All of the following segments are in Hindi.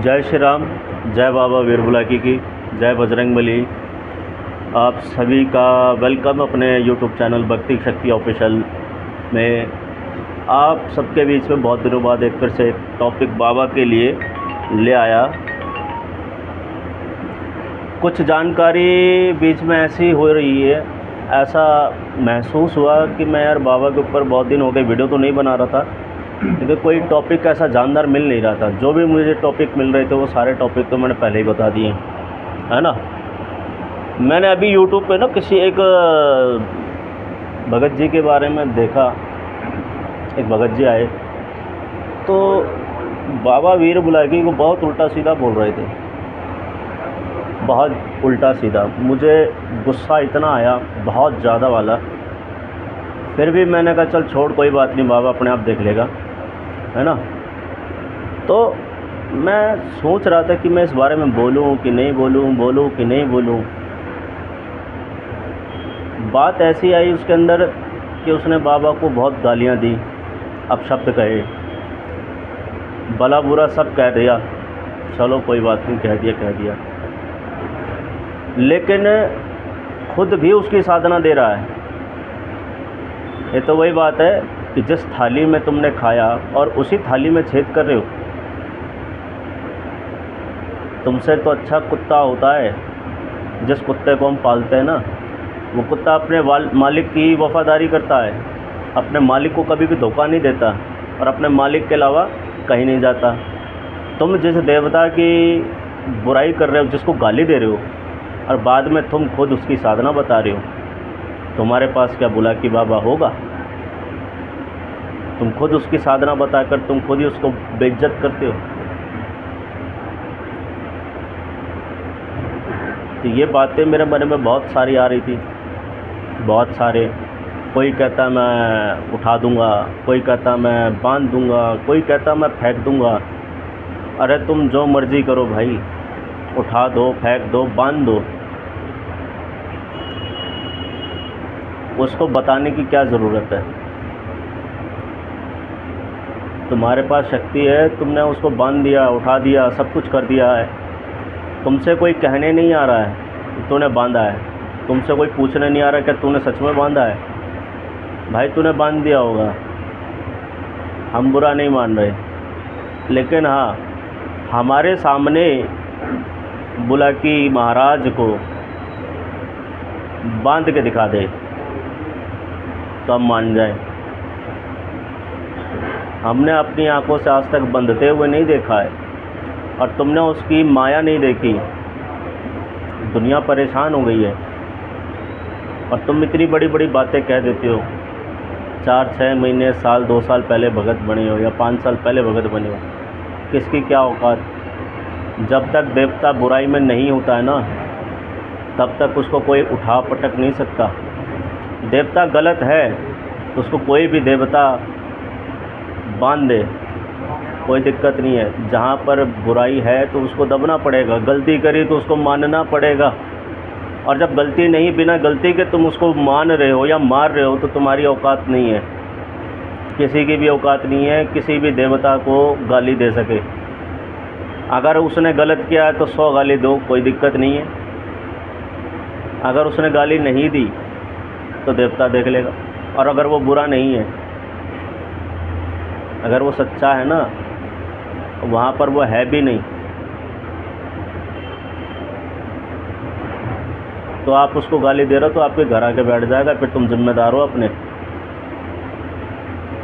जय श्री राम। जय बाबा वीर बुलाकी की। जय बजरंगबली। आप सभी का वेलकम अपने यूट्यूब चैनल भक्ति शक्ति ऑफिशियल में। आप सबके बीच में बहुत दिनों बाद एक फिर से एक टॉपिक बाबा के लिए ले आया। कुछ जानकारी बीच में ऐसी हो रही है, ऐसा महसूस हुआ कि मैं यार बाबा के ऊपर बहुत दिन हो गए वीडियो तो नहीं बना रहा था, लेकिन कोई टॉपिक ऐसा जानदार मिल नहीं रहा था। जो भी मुझे टॉपिक मिल रहे थे वो सारे टॉपिक तो मैंने पहले ही बता दिए, है ना। मैंने अभी यूट्यूब पे ना किसी एक भगत जी के बारे में देखा। एक भगत जी आए तो बाबा वीर बुलाकी को बहुत उल्टा सीधा बोल रहे थे, बहुत उल्टा सीधा। मुझे गुस्सा इतना आया, बहुत ज़्यादा वाला। फिर भी मैंने कहा चल छोड़, कोई बात नहीं, बाबा अपने आप देख लेगा, है ना। तो मैं सोच रहा था कि मैं इस बारे में बोलूं कि नहीं बोलूं, बोलूं कि नहीं बोलूं। बात ऐसी आई उसके अंदर कि उसने बाबा को बहुत गालियां दी, अपशब्द कहे, भला बुरा सब कह दिया। चलो कोई बात नहीं, कह दिया, लेकिन खुद भी उसकी साधना दे रहा है। ये तो वही बात है कि जिस थाली में तुमने खाया और उसी थाली में छेद कर रहे हो। तुमसे तो अच्छा कुत्ता होता है, जिस कुत्ते को हम पालते हैं ना, वो कुत्ता अपने मालिक की वफ़ादारी करता है, अपने मालिक को कभी भी धोखा नहीं देता और अपने मालिक के अलावा कहीं नहीं जाता। तुम जिस देवता की बुराई कर रहे हो, जिसको गाली दे रहे हो, और बाद में तुम खुद उसकी साधना बता रहे हो, तुम्हारे पास क्या बुलाकी बाबा होगा? तुम खुद उसकी साधना बताकर तुम खुद ही उसको बेइज्जत करते हो। तो ये बातें मेरे मन में बहुत सारी आ रही थी, बहुत सारे। कोई कहता मैं उठा दूंगा, कोई कहता मैं बांध दूंगा, कोई कहता मैं फेंक दूंगा। अरे तुम जो मर्ज़ी करो भाई, उठा दो, फेंक दो, बांध दो। उसको बताने की क्या ज़रूरत है? तुम्हारे पास शक्ति है, तुमने उसको बांध दिया, उठा दिया, सब कुछ कर दिया है। तुमसे कोई कहने नहीं आ रहा है कि तूने बांधा है, तुमसे कोई पूछने नहीं आ रहा कि तूने सच में बांधा है। भाई तूने बांध दिया होगा, हम बुरा नहीं मान रहे, लेकिन हाँ, हमारे सामने बुलाकी महाराज को बांध के दिखा दे तो हम मान जाएं। हमने अपनी आंखों से आज तक बंधते हुए नहीं देखा है, और तुमने उसकी माया नहीं देखी। दुनिया परेशान हो गई है और तुम इतनी बड़ी बड़ी बातें कह देते हो। 4-6 महीने, साल, 2 साल पहले भगत बने हो या 5 साल पहले भगत बने हो, किसकी क्या औकात? जब तक देवता बुराई में नहीं होता है ना, तब तक उसको कोई उठा पटक नहीं सकता। देवता गलत है तो उसको कोई भी देवता बांध दे, कोई दिक्कत नहीं है। जहाँ पर बुराई है तो उसको दबना पड़ेगा, गलती करी तो उसको मानना पड़ेगा। और जब गलती नहीं, बिना गलती के तुम उसको मान रहे हो या मार रहे हो, तो तुम्हारी औकात नहीं है, किसी की भी औकात नहीं है किसी भी देवता को गाली दे सके। अगर उसने गलत किया है तो 100 गाली दो, कोई दिक्कत नहीं है। अगर उसने गाली नहीं दी तो देवता देख लेगा। और अगर वो बुरा नहीं है, अगर वो सच्चा है ना, वहाँ पर वो है भी नहीं, तो आप उसको गाली दे रहे हो तो आपके घर आके बैठ जाएगा, फिर तुम जिम्मेदार हो अपने।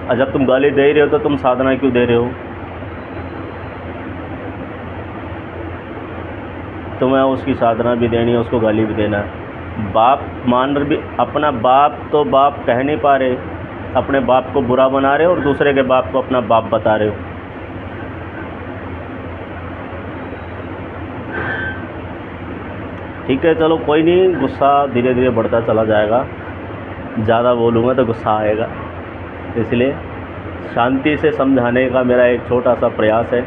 और जब तुम गाली दे ही रहे हो तो तुम साधना क्यों दे रहे हो? तुम्हें उसकी साधना भी देनी है, उसको गाली भी देना है। बाप मान रहे भी, अपना बाप तो बाप कह नहीं पा रहे, अपने बाप को बुरा बना रहे हो और दूसरे के बाप को अपना बाप बता रहे हो। ठीक है, चलो कोई नहीं, गुस्सा धीरे धीरे बढ़ता चला जाएगा। ज़्यादा बोलूँगा तो गुस्सा आएगा, इसलिए शांति से समझाने का मेरा एक छोटा सा प्रयास है।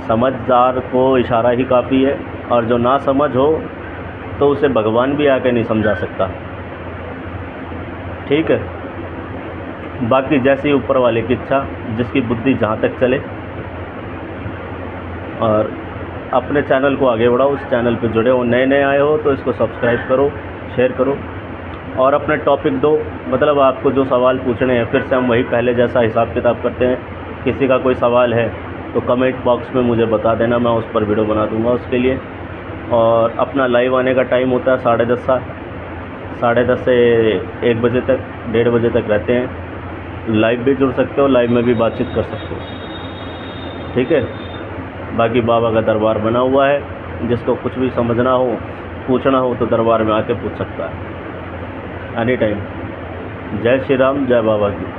समझदार को इशारा ही काफ़ी है, और जो ना समझ हो तो उसे भगवान भी आके नहीं समझा सकता। ठीक है, बाकी जैसी ऊपर वाले की इच्छा, जिसकी बुद्धि जहाँ तक चले। और अपने चैनल को आगे बढ़ाओ। उस चैनल पे जुड़े हो, नए नए आए हो तो इसको सब्सक्राइब करो, शेयर करो और अपने टॉपिक दो। मतलब आपको जो सवाल पूछने हैं, फिर से हम वही पहले जैसा हिसाब किताब करते हैं। किसी का कोई सवाल है तो कमेंट बॉक्स में मुझे बता देना, मैं उस पर वीडियो बना दूंगा उसके लिए। और अपना लाइव आने का टाइम होता है 10:30 से 1 बजे तक, 1:30 बजे तक रहते हैं। लाइव भी जुड़ सकते हो, लाइव में भी बातचीत कर सकते हो, ठीक है। बाकी बाबा का दरबार बना हुआ है, जिसको कुछ भी समझना हो, पूछना हो तो दरबार में आके पूछ सकता है एनी टाइम। जय श्री राम, जय बाबा की।